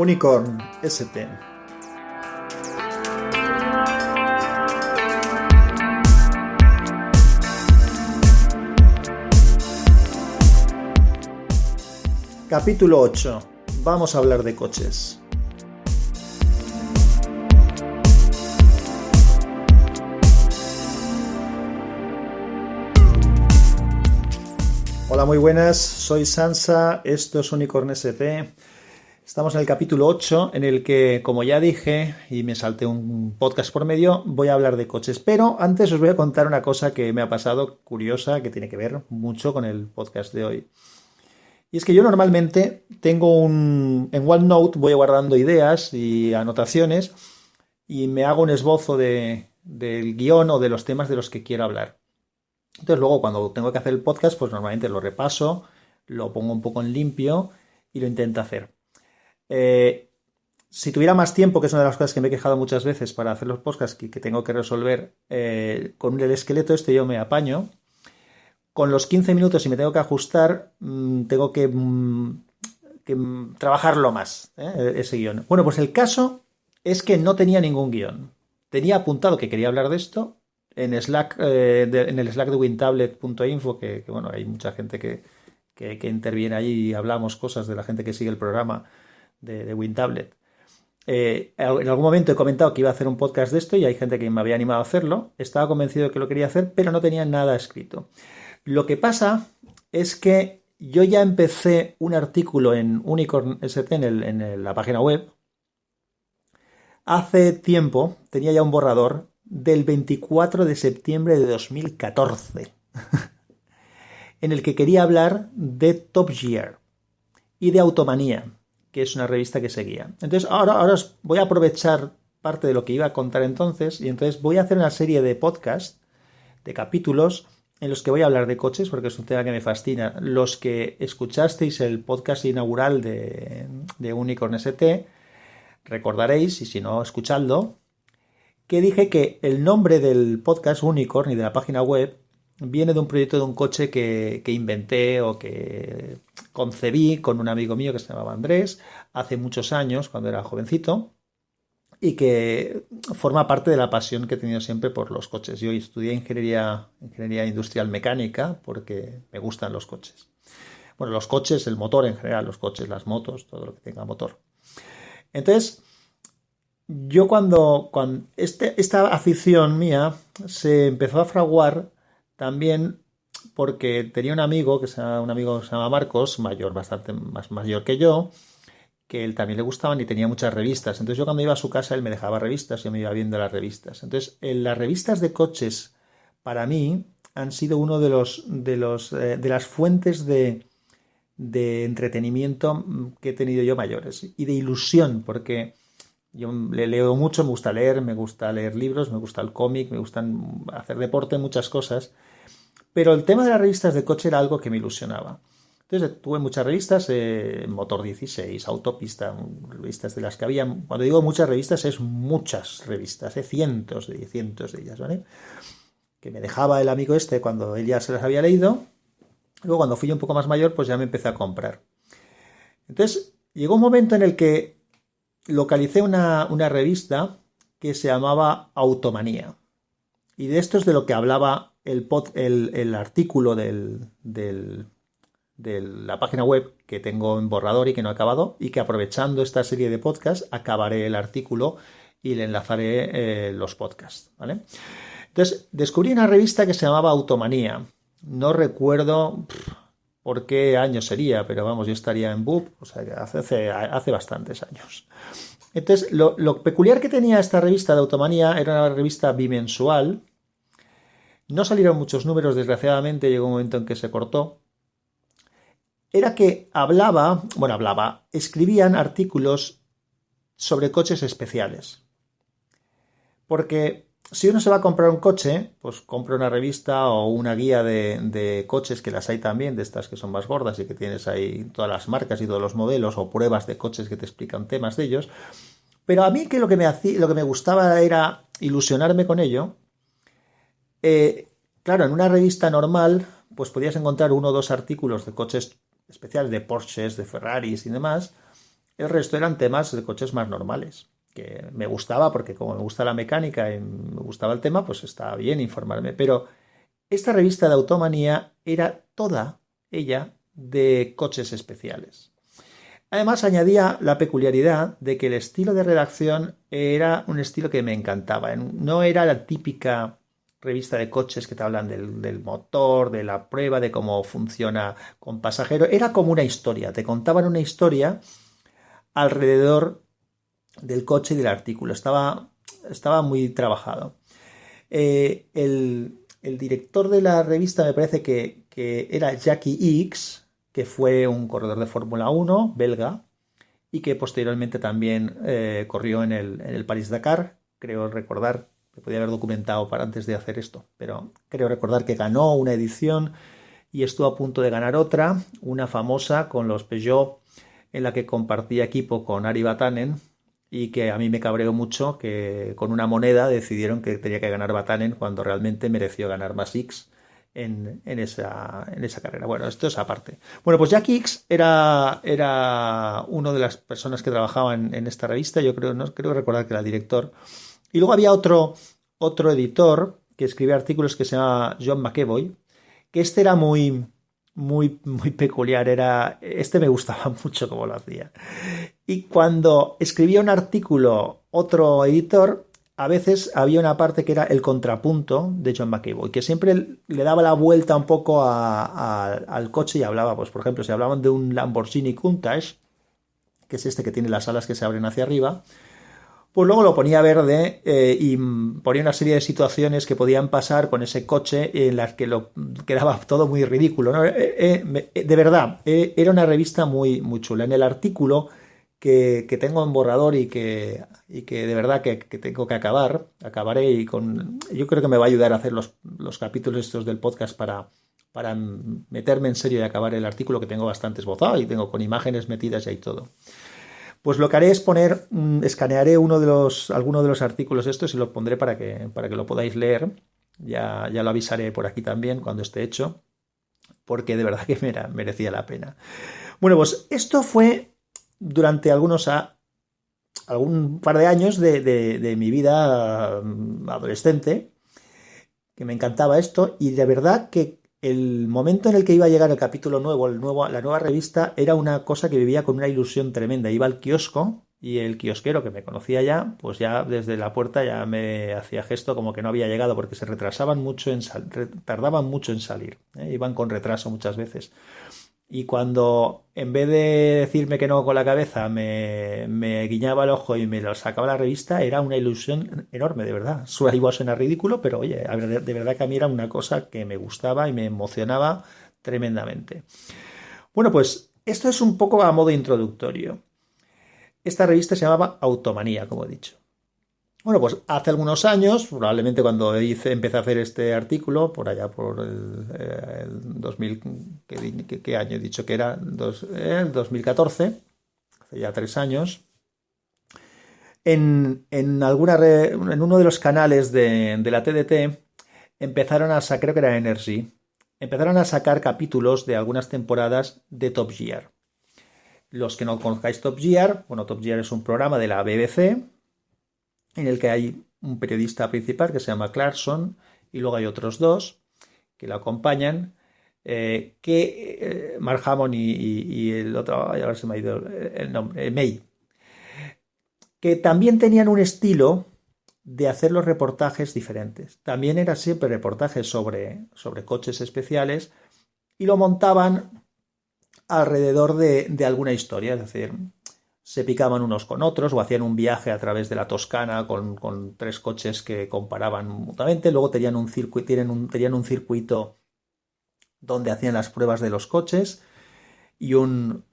Unicorn ST. Capítulo 8. Vamos a hablar de coches. Hola, muy buenas, soy Sansa, esto es Unicorn ST. Estamos en el capítulo 8, en el que, como ya dije, y me salté un podcast por medio, voy a hablar de coches. Pero antes os voy a contar una cosa que me ha pasado curiosa, que tiene que ver mucho con el podcast de hoy. Y es que yo normalmente tengo en OneNote voy guardando ideas y anotaciones y me hago un esbozo del guión o de los temas de los que quiero hablar. Entonces luego cuando tengo que hacer el podcast, pues normalmente lo repaso, lo pongo un poco en limpio y lo intento hacer. Si tuviera más tiempo, que es una de las cosas que me he quejado muchas veces para hacer los podcasts que tengo que resolver, con el esqueleto yo me apaño. Con los 15 minutos, si me tengo que ajustar, tengo que trabajarlo más, ese guión. Bueno, pues el caso es que no tenía ningún guión. Tenía apuntado que quería hablar de esto en Slack, en el Slack de wintablet.info, que bueno, hay mucha gente que interviene allí y hablamos cosas de la gente que sigue el programa de WinTablet. En algún momento he comentado que iba a hacer un podcast de esto y hay gente que me había animado a hacerlo. Estaba convencido de que lo quería hacer, pero no tenía nada escrito. Lo que pasa es que yo ya empecé un artículo en Unicorn ST en la página web. Hace tiempo tenía ya un borrador del 24 de septiembre de 2014 en el que quería hablar de Top Gear y de Automanía, que es una revista que seguía. Entonces ahora os voy a aprovechar parte de lo que iba a contar entonces y entonces voy a hacer una serie de podcasts, de capítulos, en los que voy a hablar de coches porque es un tema que me fascina. Los que escuchasteis el podcast inaugural de Unicorn ST, recordaréis, y si no, escuchadlo, que dije que el nombre del podcast Unicorn y de la página web viene de un proyecto de un coche que inventé o que concebí con un amigo mío que se llamaba Andrés hace muchos años, cuando era jovencito, y que forma parte de la pasión que he tenido siempre por los coches. Yo estudié ingeniería industrial mecánica porque me gustan los coches. Bueno, los coches, el motor en general, los coches, las motos, todo lo que tenga motor. Entonces, yo cuando esta afición mía se empezó a fraguar también porque tenía un amigo que se llama Marcos, bastante más mayor que yo, que él también le gustaban y tenía muchas revistas. Entonces yo cuando iba a su casa él me dejaba revistas y yo me iba viendo las revistas. Entonces las revistas de coches para mí han sido uno de las fuentes de entretenimiento que he tenido yo mayores y de ilusión, porque yo le leo mucho, me gusta leer libros, me gusta el cómic, me gustan hacer deporte, muchas cosas. Pero el tema de las revistas de coche era algo que me ilusionaba. Entonces tuve muchas revistas, Motor 16, Autopista, revistas de las que había. Cuando digo muchas revistas es muchas revistas, cientos de ellas, ¿vale? Que me dejaba el amigo cuando él ya se las había leído. Luego cuando fui un poco más mayor pues ya me empecé a comprar. Entonces llegó un momento en el que localicé una revista que se llamaba Automanía. Y de esto es de lo que hablaba el artículo de la página web que tengo en borrador y que no he acabado, y que aprovechando esta serie de podcasts acabaré el artículo y le enlazaré los podcasts, ¿vale? Entonces descubrí una revista que se llamaba Automanía. No recuerdo por qué año sería, pero vamos, yo estaría en BUP, o sea, que hace bastantes años. Entonces, lo peculiar que tenía esta revista de Automanía era una revista bimensual. No salieron muchos números, desgraciadamente, llegó un momento en que se cortó. Era que escribían artículos sobre coches especiales. Porque si uno se va a comprar un coche, pues compra una revista o una guía de coches, que las hay también, de estas que son más gordas y que tienes ahí todas las marcas y todos los modelos, o pruebas de coches que te explican temas de ellos. Pero a mí lo que me gustaba era ilusionarme con ello. Claro, en una revista normal, pues podías encontrar uno o dos artículos de coches especiales, de Porsches, de Ferraris y demás, El resto eran temas de coches más normales, que me gustaba porque como me gusta la mecánica y me gustaba el tema, pues estaba bien informarme. Pero esta revista de Automanía era toda ella de coches especiales. Además, añadía la peculiaridad de que el estilo de redacción era un estilo que me encantaba. No era la típica revista de coches que te hablan del motor, de la prueba, de cómo funciona con pasajero. Era como una historia. Te contaban una historia alrededor del coche y del artículo. Estaba muy trabajado. El director de la revista me parece que era Jackie Ickx, que fue un corredor de Fórmula 1 belga y que posteriormente también corrió en el París-Dakar. Creo recordar, me podía haber documentado para antes de hacer esto, pero creo recordar que ganó una edición y estuvo a punto de ganar otra, una famosa con los Peugeot, en la que compartía equipo con Ari Vatanen y que a mí me cabreó mucho que con una moneda decidieron que tenía que ganar Vatanen cuando realmente mereció ganar más X en esa carrera. Bueno, esto es aparte. Bueno, pues Jack Ickx era uno de las personas que trabajaban en esta revista, yo creo, no creo recordar que era el director. Y luego había otro editor que escribía artículos que se llamaba John McEvoy, que este era muy peculiar, este me gustaba mucho cómo lo hacía. Y cuando escribía un artículo otro editor, a veces había una parte que era el contrapunto de John McEvoy, que siempre le daba la vuelta un poco al coche y hablaba, pues por ejemplo, si hablaban de un Lamborghini Countach, que es este que tiene las alas que se abren hacia arriba, pues luego lo ponía verde y ponía una serie de situaciones que podían pasar con ese coche en las que quedaba todo muy ridículo, ¿no? De verdad, era una revista muy chula. En el artículo que tengo en borrador y que de verdad que tengo que acabaré y yo creo que me va a ayudar a hacer los capítulos estos del podcast para meterme en serio y acabar el artículo, que tengo bastante esbozado y tengo con imágenes metidas ya y todo. Pues lo que haré es escanearé alguno de los artículos estos y los pondré para que lo podáis leer. Ya lo avisaré por aquí también cuando esté hecho, porque de verdad que merecía la pena. Bueno, pues esto fue durante algún par de años de mi vida adolescente, que me encantaba esto, y de verdad que el momento en el que iba a llegar el capítulo nuevo, la nueva revista, era una cosa que vivía con una ilusión tremenda. Iba al kiosco y el kiosquero, que me conocía ya, pues ya desde la puerta ya me hacía gesto como que no había llegado, porque se retrasaban mucho tardaban mucho en salir, iban con retraso muchas veces. Y cuando en vez de decirme que no con la cabeza me guiñaba el ojo y me lo sacaba la revista, era una ilusión enorme, de verdad. Igual a sonar ridículo, pero oye, de verdad que a mí era una cosa que me gustaba y me emocionaba tremendamente. Bueno, pues esto es un poco a modo introductorio. Esta revista se llamaba Automanía, como he dicho. Bueno, pues hace algunos años, probablemente cuando empecé a hacer este artículo, por allá por el 2000, ¿qué año he dicho que era? El 2014, hace ya 3 años, en uno de los canales de la TDT empezaron a sacar, creo que era Energy, empezaron a sacar capítulos de algunas temporadas de Top Gear. Los que no conozcáis Top Gear, bueno, Top Gear es un programa de la BBC en el que hay un periodista principal que se llama Clarkson y luego hay otros dos que lo acompañan, Mark Hammond y el otro, a ver si me ha ido el nombre, May, que también tenían un estilo de hacer los reportajes diferentes. También eran siempre reportajes sobre coches especiales y lo montaban alrededor de alguna historia, es decir, se picaban unos con otros o hacían un viaje a través de la Toscana con 3 coches que comparaban mutuamente. Luego tenían un circuito donde hacían las pruebas de los coches y un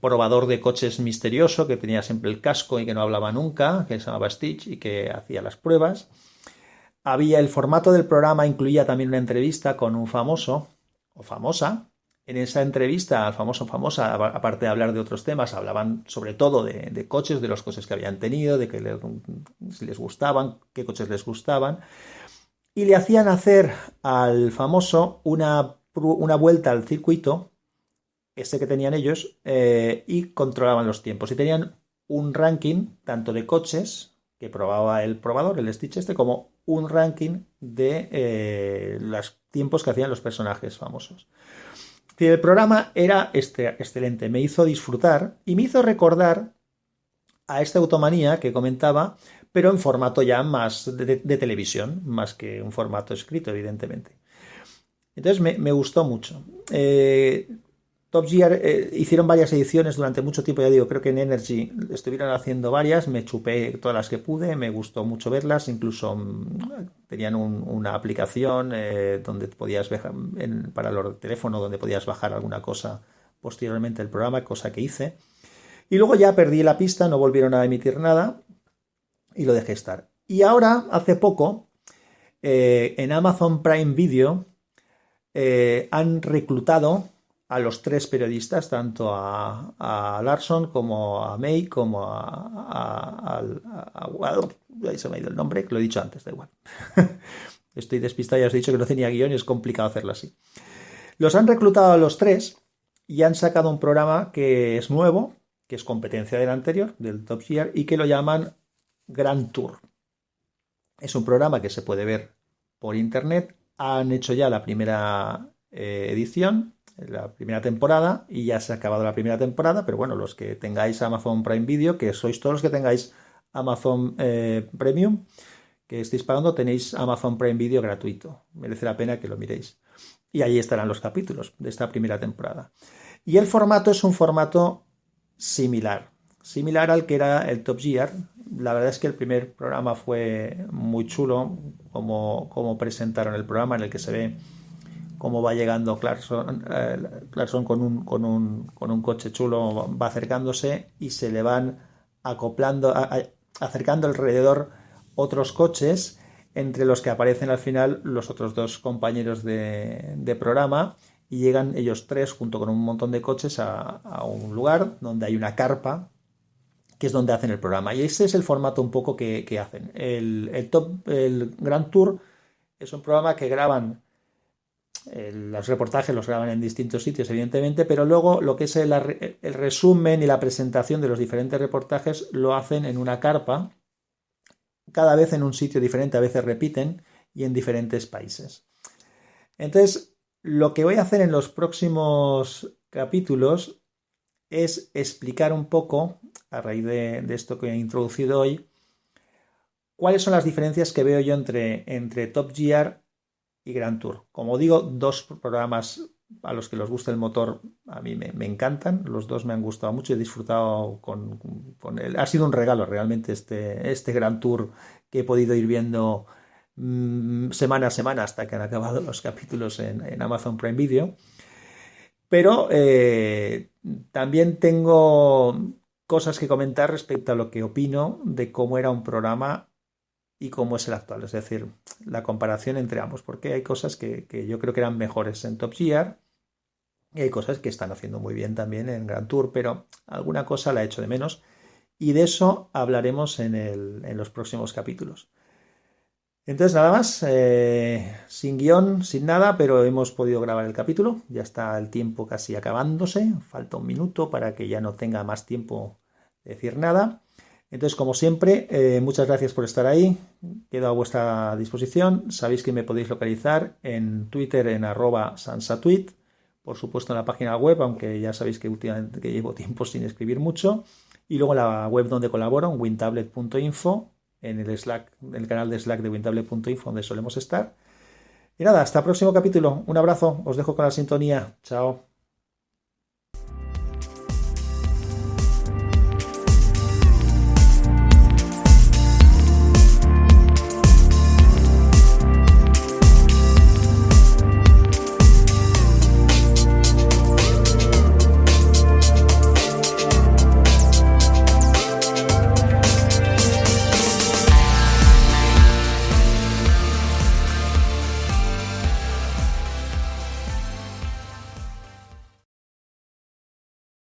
probador de coches misterioso que tenía siempre el casco y que no hablaba nunca, que se llamaba Stitch y que hacía las pruebas. El formato del programa incluía también una entrevista con un famoso o famosa. En esa entrevista al famosa, aparte de hablar de otros temas, hablaban sobre todo de coches, de los coches que habían tenido, de si les gustaban, qué coches les gustaban. Y le hacían hacer al famoso una vuelta al circuito ese que tenían ellos, y controlaban los tiempos. Y tenían un ranking tanto de coches que probaba el probador, el Stitch este, como un ranking de los tiempos que hacían los personajes famosos. Y el programa era excelente, me hizo disfrutar y me hizo recordar a esta Automanía que comentaba, pero en formato ya más de televisión, más que un formato escrito, evidentemente. Entonces me gustó mucho. Top Gear hicieron varias ediciones durante mucho tiempo, ya digo, creo que en Energy estuvieron haciendo varias, me chupé todas las que pude, me gustó mucho verlas, incluso tenían una aplicación donde podías para el teléfono, donde podías bajar alguna cosa posteriormente del programa, cosa que hice. Y luego ya perdí la pista, no volvieron a emitir nada y lo dejé estar. Y ahora, hace poco, en Amazon Prime Video han reclutado a los 3 periodistas, tanto a Larson como a May, como ahí se me ha ido el nombre, que lo he dicho antes, da igual. Estoy despistado, ya os he dicho que no tenía guión y es complicado hacerlo así. Los han reclutado a los 3 y han sacado un programa que es nuevo, que es competencia del anterior, del Top Gear, y que lo llaman Grand Tour. Es un programa que se puede ver por internet. Han hecho ya la primera edición, la primera temporada, y ya se ha acabado la primera temporada, pero bueno, los que tengáis Amazon Prime Video, que sois todos los que tengáis Amazon Premium, que estéis pagando, tenéis Amazon Prime Video gratuito. Merece la pena que lo miréis. Y ahí estarán los capítulos de esta primera temporada. Y el formato es un formato similar al que era el Top Gear. La verdad es que el primer programa fue muy chulo, como presentaron el programa, en el que se ve cómo va llegando Clarkson con un coche chulo, va acercándose y se le van acoplando, acercando alrededor otros coches, entre los que aparecen al final los otros 2 compañeros de programa, y llegan ellos 3 junto con un montón de coches a un lugar donde hay una carpa, que es donde hacen el programa. Y ese es el formato un poco que hacen. El Grand Tour es un programa que graban, los reportajes los graban en distintos sitios, evidentemente, pero luego lo que es el resumen y la presentación de los diferentes reportajes lo hacen en una carpa, cada vez en un sitio diferente, a veces repiten, y en diferentes países. Entonces, lo que voy a hacer en los próximos capítulos es explicar un poco, a raíz de esto que he introducido hoy, cuáles son las diferencias que veo yo entre Top Gear y Grand Tour. Como digo, 2 programas a los que les gusta el motor, a mí me encantan, los 2 me han gustado mucho, he disfrutado con él. Ha sido un regalo realmente este Grand Tour, que he podido ir viendo semana a semana hasta que han acabado los capítulos en Amazon Prime Video. Pero también tengo cosas que comentar respecto a lo que opino de cómo era un programa y cómo es el actual. Es decir, la comparación entre ambos, porque hay cosas que yo creo que eran mejores en Top Gear y hay cosas que están haciendo muy bien también en Grand Tour, pero alguna cosa la echo de menos, y de eso hablaremos en los próximos capítulos. Entonces nada más, sin guión, sin nada, pero hemos podido grabar el capítulo. Ya está el tiempo casi acabándose, falta un minuto para que ya no tenga más tiempo de decir nada. Entonces, como siempre, muchas gracias por estar ahí, quedo a vuestra disposición. Sabéis que me podéis localizar en Twitter en @sansatweet, por supuesto en la página web, aunque ya sabéis que últimamente que llevo tiempo sin escribir mucho, y luego la web donde colaboro, en wintablet.info, en el canal de Slack de wintablet.info, donde solemos estar. Y nada, hasta el próximo capítulo. Un abrazo, os dejo con la sintonía. Chao.